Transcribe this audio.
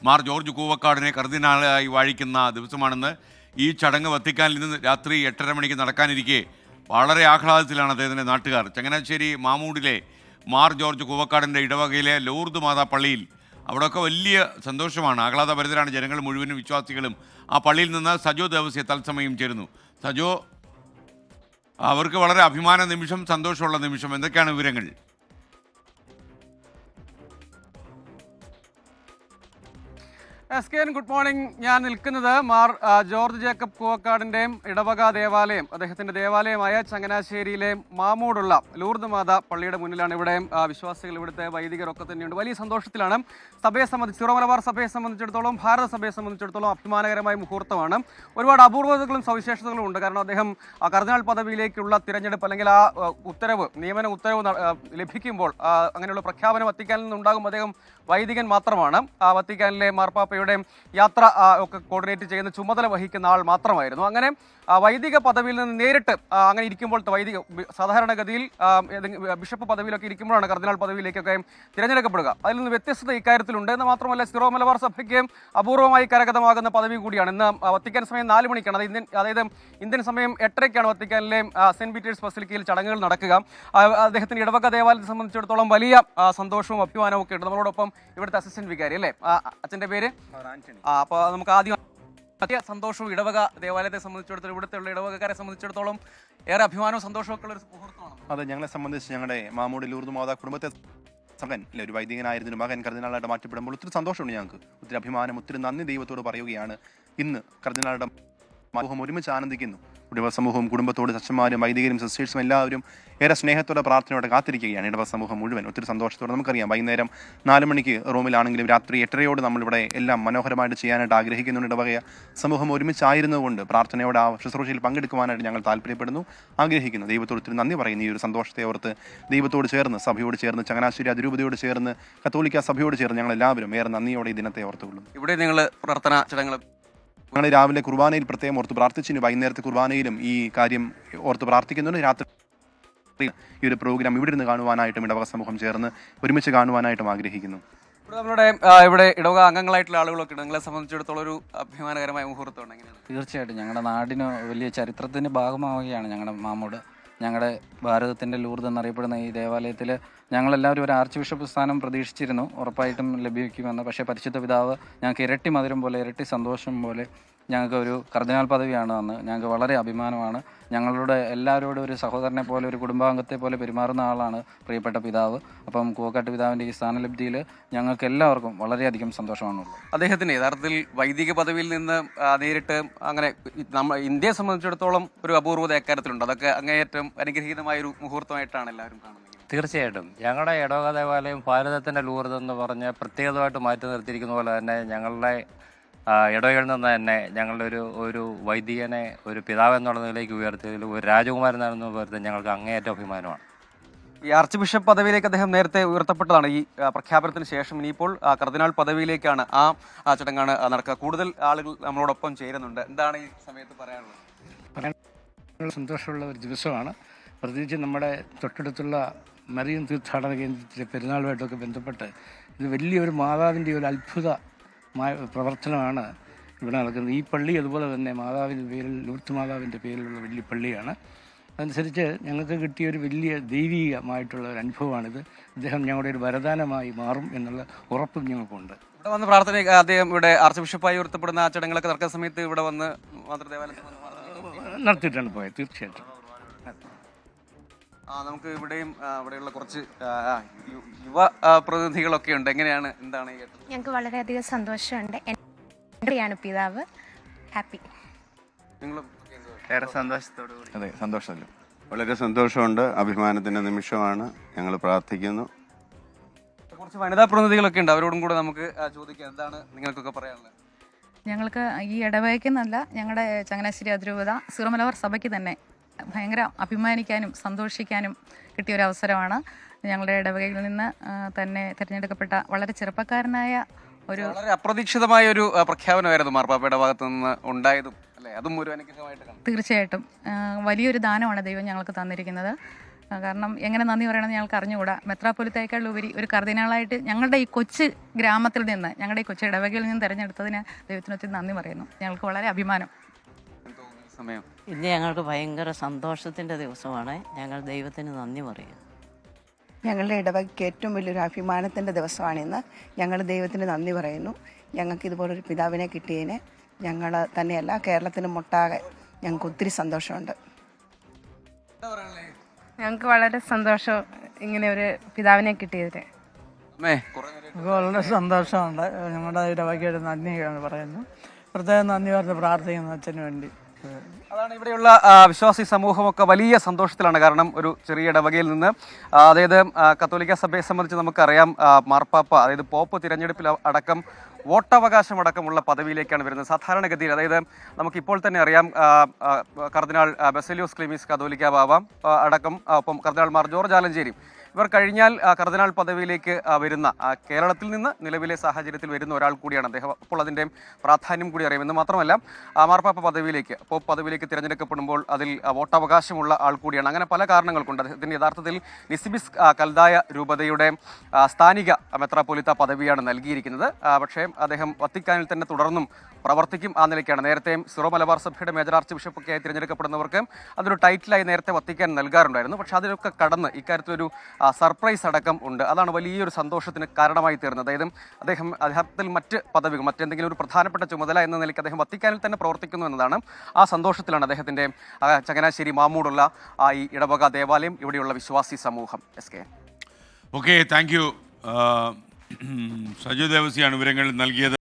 Mar George കൂവക്കാടിനെ കർദിനാളായി വാഴിക്കുന്ന ദിവസമാണെന്ന്. ഈ ചടങ്ങ് വത്തിക്കാനിൽ നിന്ന് രാത്രി 8:30 മണിക്ക് നടക്കാനിരിക്കെ വളരെ ആഹ്ലാദത്തിലാണ് അദ്ദേഹത്തിൻ്റെ നാട്ടുകാർ. ചങ്ങനാശ്ശേരി മാമൂടിലെ മാർ ജോർജ് കൂവക്കാടിൻ്റെ ഇടവകയിലെ ലൂർദ് മാതാ പള്ളിയിൽ അവിടെയൊക്കെ വലിയ സന്തോഷമാണ്. ആഹ്ലാദഭരിതരാണ് ജനങ്ങൾ മുഴുവനും, വിശ്വാസികളും. ആ പള്ളിയിൽ നിന്ന് സജോ ദേവസ്യ തത്സമയം ചേരുന്നു. സജോ, അവർക്ക് വളരെ അഭിമാന നിമിഷം, സന്തോഷമുള്ള നിമിഷം, എന്തൊക്കെയാണ് വിവരങ്ങൾ? എസ്.കെ.എൻ, ഗുഡ് മോർണിംഗ്. ഞാൻ നിൽക്കുന്നത് മാർ ജോർജ് ജേക്കബ് കൂവക്കാടിൻ്റെയും ഇടവക ദേവാലയം, അദ്ദേഹത്തിൻ്റെ ദേവാലയമായ ചങ്ങനാശ്ശേരിയിലെ മാമൂടുള്ള ലൂർദ് മാതാ പള്ളിയുടെ മുന്നിലാണ്. ഇവിടെ വിശ്വാസികൾ, ഇവിടുത്തെ വൈദികരൊക്കെ തന്നെയുണ്ട്. വലിയ സന്തോഷത്തിലാണ്. സഭയെ സംബന്ധിച്ച്, സീറോ മലബാർ സഭയെ സംബന്ധിച്ചിടത്തോളം, ഭാരത സഭയെ സംബന്ധിച്ചിടത്തോളം അഭിമാനകരമായ മുഹൂർത്തമാണ്. ഒരുപാട് അപൂർവതകളും സവിശേഷതകളും ഉണ്ട്. കാരണം അദ്ദേഹം കർദിനാൾ പദവിയിലേക്കുള്ള തിരഞ്ഞെടുപ്പ്, അല്ലെങ്കിൽ ആ ഉത്തരവ്, നിയമന ഉത്തരവ് ലഭിക്കുമ്പോൾ, അങ്ങനെയുള്ള പ്രഖ്യാപനം വത്തിക്കാനിൽ നിന്നുണ്ടാകും. അദ്ദേഹം വൈദികൻ മാത്രമാണ്. വത്തിക്കാനിലെ മാർപ്പാപ്പയുടെ യാത്ര ഒക്കെ കോർഡിനേറ്റ് ചെയ്യുന്ന ചുമതല വഹിക്കുന്ന ആൾ മാത്രമായിരുന്നു. അങ്ങനെ വൈദിക പദവിയിൽ നിന്ന് നേരിട്ട് അങ്ങനെ ഇരിക്കുമ്പോൾ, സാധാരണഗതിയിൽ ബിഷപ്പ് പദവിയിലൊക്കെ ഇരിക്കുമ്പോഴാണ് കർദിനാൾ പദവിയിലേക്കൊക്കെ തിരഞ്ഞെടുക്കപ്പെടുക. അതിൽ നിന്ന് വ്യത്യസ്തത ഇക്കാര്യത്തിലുണ്ട്. എന്ന് മാത്രമല്ല, സീറോ മലബാർ സഭയ്ക്ക് അപൂർവമായി കരഗതമാകുന്ന പദവി കൂടിയാണ്. ഇന്ന് വത്തിക്കാൻ സമയം 4 മണിക്കാണ്, അതായത് ഇന്ത്യൻ സമയം 8:30ക്കാണ് വത്തിക്കാനിലെ സെന്റ് പീറ്റേഴ്സ് ബസിലിക്കയിൽ ചടങ്ങുകൾ നടക്കുക. അദ്ദേഹത്തിന് ഇടവക ദേവാലയത്തെ സംബന്ധിച്ചിടത്തോളം വലിയ സന്തോഷവും അഭിമാനവും ഒക്കെ ഉണ്ട്. നമ്മളോടൊപ്പം ഇവിടുത്തെ അസിസ്റ്റന്റ് വികാരി, അല്ലേ, അച്ഛൻ്റെ പേര് അപ്പോൾ നമുക്ക് ആദ്യം വലിയ സന്തോഷവും ഇടവക ദേവാലയത്തെ സംബന്ധിച്ചിടത്തോളം, ഇവിടുത്തെ ഇടവകക്കാരെ സംബന്ധിച്ചിടത്തോളം ഏറെ അഭിമാനവും സന്തോഷവും ഒക്കെ ഉള്ള ഒരു മുഹൂർത്തമാണ്. അതെ, ഞങ്ങളെ സംബന്ധിച്ച് ഞങ്ങളുടെ മാമൂടി ലൂർദ് മാതാ കുടുംബത്തെ മകൻ, അല്ലെ, ഒരു വൈദികനായിരുന്നു മകൻ കർദിനാളായിട്ട് മാറ്റപ്പെടുമ്പോൾ ഒത്തിരി സന്തോഷമുണ്ട്. ഞങ്ങൾക്ക് ഒത്തിരി അഭിമാനം, ഒത്തിരി നന്ദി ദൈവത്തോട് പറയുകയാണ്. ഇന്ന് കർദിനാളുടെ സമൂഹം ഒരുമിച്ച് ആനന്ദിക്കുന്നു. ഇടവ സമൂഹവും കുടുംബത്തോട് അച്ഛന്മാരും വൈദികരും സിസ്റ്റേഴ്സും എല്ലാവരും ഏറെ സ്നേഹത്തോടെ പ്രാർത്ഥനയോടെ കാത്തിരിക്കുകയാണ്. ഇടവ സമൂഹം മുഴുവൻ ഒത്തിരി സന്തോഷത്തോടെ. നമുക്കറിയാം, വൈകുന്നേരം 4 മണിക്ക് റോമിലാണെങ്കിലും രാത്രി 8:30 നമ്മളിവിടെ എല്ലാം മനോഹരമായിട്ട് ചെയ്യാനായിട്ട് ആഗ്രഹിക്കുന്നുണ്ട്. ഇടവക സമൂഹം ഒരുമിച്ചായിരുന്നുകൊണ്ട് പ്രാർത്ഥനയോടെ ആ ശുശ്രൂഷയിൽ പങ്കെടുക്കുവാനായിട്ട് ഞങ്ങൾ താല്പര്യപ്പെടുന്നു, ആഗ്രഹിക്കുന്നു. ദൈവത്തോട് ഒത്തിരി നന്ദി പറയുന്നു. ഈ ഒരു സന്തോഷത്തെ ഓർത്ത് ദൈവത്തോട് ചേർന്ന്, സഭയോട് ചേർന്ന്, ചങ്ങനാശ്ശേരി അതിരൂപതയോട് ചേർന്ന്, കത്തോലിക്ക സഭയോട് ചേർന്ന് ഞങ്ങൾ എല്ലാവരും ഏറെ നന്ദിയോടെ ഈ ദിനത്തെ ഓർത്തുകൊള്ളുന്നു. ഇവിടെ നിങ്ങൾ പ്രാർത്ഥന ചടങ്ങുകൾ ഞങ്ങൾ രാവിലെ കുർബാനയിൽ പ്രത്യേകം ഓർത്ത് പ്രാർത്ഥിച്ചിരുന്നു. വൈകുന്നേരത്തെ കുർബാനയിലും ഈ കാര്യം ഓർത്ത് പ്രാർത്ഥിക്കുന്നുണ്ട്. രാത്രി ഈ ഒരു പ്രോഗ്രാം ഇവിടെ ഇരുന്ന് കാണുവാനായിട്ടും ഇടവക സമൂഹം ചേർന്ന് ഒരുമിച്ച് കാണുവാനായിട്ടും ആഗ്രഹിക്കുന്നു. ഇവിടെ ഇടവക അംഗങ്ങളായിട്ടുള്ള ആളുകളൊക്കെ നിങ്ങളെ സംബന്ധിച്ചിടത്തോളം ഒരു അഭിമാനകരമായ മുഹൂർത്തമാണ്. എങ്ങനെയാണ്? തീർച്ചയായിട്ടും ഞങ്ങളുടെ നാടിന് വലിയ ചരിത്രത്തിൻ്റെ ഭാഗമാവുകയാണ് ഞങ്ങളുടെ മാമൂട്. ഞങ്ങളുടെ ഭാരതത്തിൻ്റെ ലൂർദ് എന്നറിയപ്പെടുന്ന ഈ ദേവാലയത്തിൽ ഞങ്ങളെല്ലാവരും ഒരു ആർച്ച് ബിഷപ്പ് സ്ഥാനം പ്രതീക്ഷിച്ചിരുന്നു, ഉറപ്പായിട്ടും ലഭിക്കുമെന്ന്. പക്ഷേ പരിശുദ്ധ പിതാവ് ഞങ്ങൾക്ക് ഇരട്ടി മധുരം പോലെ, ഇരട്ടി സന്തോഷം പോലെ ഞങ്ങൾക്ക് ഒരു കർദിനാൾ പദവിയാണ് തന്ന്. ഞങ്ങൾക്ക് വളരെ അഭിമാനമാണ്. ഞങ്ങളുടെ എല്ലാവരോടും ഒരു സഹോദരനെ പോലെ, ഒരു കുടുംബാംഗത്തെ പോലെ പെരുമാറുന്ന ആളാണ് പ്രിയപ്പെട്ട പിതാവ്. അപ്പം കൂവക്കാട്ട് പിതാവിൻ്റെ ഈ സ്ഥാനലബ്ധിയിൽ ഞങ്ങൾക്ക് എല്ലാവർക്കും വളരെയധികം സന്തോഷമാണുള്ളത്. അദ്ദേഹത്തിന് യഥാർത്ഥത്തിൽ വൈദിക പദവിയിൽ നിന്ന് നേരിട്ട് അങ്ങനെ ഇന്ത്യയെ സംബന്ധിച്ചിടത്തോളം ഒരു അപൂർവത എക്കാര്യത്തിലുണ്ട്. അതൊക്കെ അങ്ങേയറ്റം അനുഗ്രഹീതമായൊരു മുഹൂർത്തമായിട്ടാണ് എല്ലാവരും കാണുന്നത്. തീർച്ചയായിട്ടും ഞങ്ങളുടെ ഇടവക ദേവാലയം ഭാരതത്തിൻ്റെ ലൂർദ് എന്ന് പറഞ്ഞ് പ്രത്യേകമായിട്ട് മാറ്റി നിർത്തിയിരിക്കുന്ന പോലെ തന്നെ ഞങ്ങളുടെ ഇടവകളിൽ നിന്ന് തന്നെ ഞങ്ങളുടെ ഒരു വൈദികനെ ഒരു പിതാവ് എന്നുള്ള നിലയിലേക്ക് ഉയർത്തിയതിൽ ഒരു രാജകുമാരനാണെന്ന് പറയുന്നത് ഞങ്ങൾക്ക് അങ്ങേയറ്റം അഭിമാനമാണ്. ഈ ആർച്ച് ബിഷപ്പ് പദവിയിലേക്ക് അദ്ദേഹം നേരത്തെ ഉയർത്തപ്പെട്ടതാണ്. ഈ പ്രഖ്യാപനത്തിന് ശേഷം ഇനിയിപ്പോൾ കർദിനാൾ പദവിയിലേക്കാണ് ആ ചടങ്ങാണ് നടക്കുക. കൂടുതൽ ആളുകൾ നമ്മളോടൊപ്പം ചേരുന്നുണ്ട്. എന്താണ് ഈ സമയത്ത് പറയാനുള്ളത്? സന്തോഷമുള്ള ഒരു ദിവസമാണ്. പ്രത്യേകിച്ച് നമ്മുടെ തൊട്ടടുത്തുള്ള മറിയം തീർത്ഥാടന കേന്ദ്രത്തിലെ പെരുന്നാളുമായിട്ടൊക്കെ ബന്ധപ്പെട്ട് ഇത് വലിയൊരു മാതാവിൻ്റെ ഒരു അത്ഭുതമായ പ്രവർത്തനമാണ് ഇവിടെ നടക്കുന്നത്. ഈ പള്ളി അതുപോലെ തന്നെ മാതാവിൻ്റെ പേരിൽ, ലൂർദ് മാതാവിൻ്റെ പേരിലുള്ള വലിയ പള്ളിയാണ്. അതനുസരിച്ച് ഞങ്ങൾക്ക് കിട്ടിയൊരു വലിയ ദൈവീകമായിട്ടുള്ള ഒരു അനുഭവമാണിത്. അദ്ദേഹം ഞങ്ങളുടെ ഒരു വരദാനമായി മാറും എന്നുള്ള ഉറപ്പും ഞങ്ങൾക്കുണ്ട്. ഇവിടെ വന്ന് പ്രാർത്ഥന, അദ്ദേഹം ഇവിടെ ആർച്ച് ബിഷപ്പായി ഉയർത്തപ്പെടുന്ന ആ ചടങ്ങുകളൊക്കെ നടക്കുന്ന സമയത്ത് ഇവിടെ വന്ന് മാതൃദേവാലയത്തിൽ നടത്തിയിട്ടാണ് പോയത്. തീർച്ചയായിട്ടും നമുക്ക് ഇവിടെയും ഇവിടെയുള്ള കുറച്ച് യുവ പ്രതിനിധികളൊക്കെ ഉണ്ട്. എങ്ങനെയാണ്, എന്താണ്? ഞങ്ങൾക്ക് വളരെയധികം സന്തോഷമുണ്ട്. എൻ്റെയാണ് പിതാവ്. ഹാപ്പി. ഏറെ സന്തോഷത്തോടു കൂടി. അതെ, സന്തോഷമല്ലോ. വളരെ സന്തോഷമുണ്ട്. അഭിമാനത്തിൻ്റെ നിമിഷമാണ്. ഞങ്ങൾ പ്രാർത്ഥിക്കുന്നു. കുറച്ച് വനിതാ പ്രതിനിധികളൊക്കെ ഉണ്ട്, അവരോടും കൂടെ നമുക്ക് ചോദിക്കാം. എന്താണ് നിങ്ങൾക്കൊക്കെ പറയാനുള്ളത്? ഞങ്ങൾക്ക് ഈ ഇടവകയ്ക്കെന്നല്ല, ഞങ്ങളുടെ ചങ്ങനാശ്ശേരി അതിരൂപത സീറോ മലബാർ സഭയ്ക്ക് തന്നെ ഭയങ്കര അഭിമാനിക്കാനും സന്തോഷിക്കാനും കിട്ടിയൊരു അവസരമാണ്. ഞങ്ങളുടെ ഇടവകയിൽ നിന്ന് തന്നെ തിരഞ്ഞെടുക്കപ്പെട്ട വളരെ ചെറുപ്പക്കാരനായ വളരെ അപ്രതീക്ഷിതമായ ഒരു പ്രഖ്യാപനമായിരുന്നു മാർപ്പാപ്പയുടെ ഭാഗത്തു നിന്ന് ഉണ്ടായതും, അല്ലേ? അതും ഒരു അനുഗ്രഹമായിട്ട് കാണാം. തീർച്ചയായിട്ടും വലിയൊരു ദാനമാണ് ദൈവം ഞങ്ങൾക്ക് തന്നിരിക്കുന്നത്. കാരണം എങ്ങനെ നന്ദി പറയണമെന്ന് ഞങ്ങൾക്ക് അറിഞ്ഞുകൂടാ. മെത്രാപ്പൊലിത്തയേക്കാൾ ഉപരി ഒരു കർദിനാളായിട്ട് ഞങ്ങളുടെ ഈ കൊച്ചു ഗ്രാമത്തിൽ നിന്ന്, ഞങ്ങളുടെ ഈ കൊച്ചു ഇടവകയിൽ നിന്ന് തിരഞ്ഞെടുത്തതിന് ദൈവത്തിനൊത്തിരി നന്ദി പറയുന്നു. ഞങ്ങൾക്ക് വളരെ അഭിമാനം. സമയം ഇന്ന് ഞങ്ങൾക്ക് ഭയങ്കര സന്തോഷത്തിൻ്റെ ദിവസമാണ്. ഞങ്ങൾ ദൈവത്തിന് നന്ദി പറയുന്നു. ഞങ്ങളുടെ ഇടവകയ്ക്ക് ഏറ്റവും വലിയൊരു അഭിമാനത്തിൻ്റെ ദിവസമാണിന്ന്. ഞങ്ങൾ ദൈവത്തിന് നന്ദി പറയുന്നു. ഞങ്ങൾക്ക് ഇതുപോലൊരു പിതാവിനെ കിട്ടിയതിന് ഞങ്ങൾ തന്നെയല്ല, കേരളത്തിന് മൊട്ടാകെ ഞങ്ങൾക്ക് ഒത്തിരി സന്തോഷമുണ്ട്. ഞങ്ങൾക്ക് വളരെ സന്തോഷം ഇങ്ങനെ ഒരു പിതാവിനെ കിട്ടിയതിൽ. വളരെ സന്തോഷമുണ്ട്. ഞങ്ങളുടെ ഇടവകയുടെ നന്ദി പറയുന്നു. പ്രത്യേകം നന്ദി പറഞ്ഞ് പ്രാർത്ഥിക്കുന്നു അച്ഛന് വേണ്ടി. അതാണ് ഇവിടെയുള്ള വിശ്വാസി സമൂഹമൊക്കെ വലിയ സന്തോഷത്തിലാണ്. കാരണം ഒരു ചെറിയ ഇടവകയിൽ നിന്ന് അതായത് കത്തോലിക്ക സഭയെ സംബന്ധിച്ച് നമുക്കറിയാം, മാർപ്പാപ്പ അതായത് പോപ്പ് തിരഞ്ഞെടുപ്പിൽ അടക്കം വോട്ടവകാശം അടക്കമുള്ള പദവിയിലേക്കാണ് വരുന്നത് സാധാരണഗതിയിൽ. അതായത് നമുക്കിപ്പോൾ തന്നെ അറിയാം, കർദിനാൾ ബസേലിയോസ് ക്ലീമീസ് കാതോലിക്ക ബാവ അടക്കം ഒപ്പം കർദിനാൾ മാർ ജോർജ് ആലഞ്ചേരി ഇവർ കഴിഞ്ഞാൽ കർദിനാൾ പദവിയിലേക്ക് വരുന്ന, കേരളത്തിൽ നിന്ന് നിലവിലെ സാഹചര്യത്തിൽ വരുന്ന ഒരാൾ കൂടിയാണ് അദ്ദേഹം. അപ്പോൾ അതിൻ്റെ പ്രാധാന്യം കൂടി അറിയാമെന്ന് മാത്രമല്ല, മാർപ്പാപ്പ പദവിയിലേക്ക്, പോപ്പ് പദവിയിലേക്ക് തിരഞ്ഞെടുക്കപ്പെടുമ്പോൾ അതിൽ വോട്ടവകാശമുള്ള ആൾ കൂടിയാണ്. അങ്ങനെ പല കാരണങ്ങൾക്കുണ്ട്. അദ്ദേഹത്തിന് യഥാർത്ഥത്തിൽ നിസിബിസ് കൽദായ രൂപതയുടെ സ്ഥാനിക മെത്രാപ്പൊലിത്ത പദവിയാണ് നൽകിയിരിക്കുന്നത്. പക്ഷേ അദ്ദേഹം വത്തിക്കാനിൽ തന്നെ തുടർന്നും പ്രവർത്തിക്കും. ആ നിലയ്ക്കാണ് നേരത്തെയും സിറോ മലബാർ സഭയുടെ മേജർ ആർച്ച് ബിഷപ്പൊക്കെയായി തിരഞ്ഞെടുക്കപ്പെടുന്നവർക്ക് അതൊരു ടൈറ്റിലായി നേരത്തെ വത്തിക്കാൻ നൽകാറുണ്ടായിരുന്നു. പക്ഷേ അതിലൊക്കെ കടന്ന് ഇക്കാര്യത്തിലൊരു സർപ്രൈസ് അടക്കം ഉണ്ട്. അതാണ് വലിയൊരു സന്തോഷത്തിന് കാരണമായി തീർന്നത്. അതായത് അദ്ദേഹത്തിൽ മറ്റ് പദവികൾ, മറ്റെന്തെങ്കിലും ഒരു പ്രധാനപ്പെട്ട ചുമതല എന്ന നിലയ്ക്ക് അദ്ദേഹം വത്തിക്കാനിൽ തന്നെ പ്രവർത്തിക്കുന്നു എന്നതാണ്. ആ സന്തോഷത്തിലാണ് അദ്ദേഹത്തിൻ്റെ ചങ്ങനാശ്ശേരി മാമൂടുള്ള ഈ ഇടവക ദേവാലയം, ഇവിടെയുള്ള വിശ്വാസി സമൂഹം. SK. Okay, thank you. Saju ദേവസിയാണ് വിവരങ്ങൾ നൽകിയത്.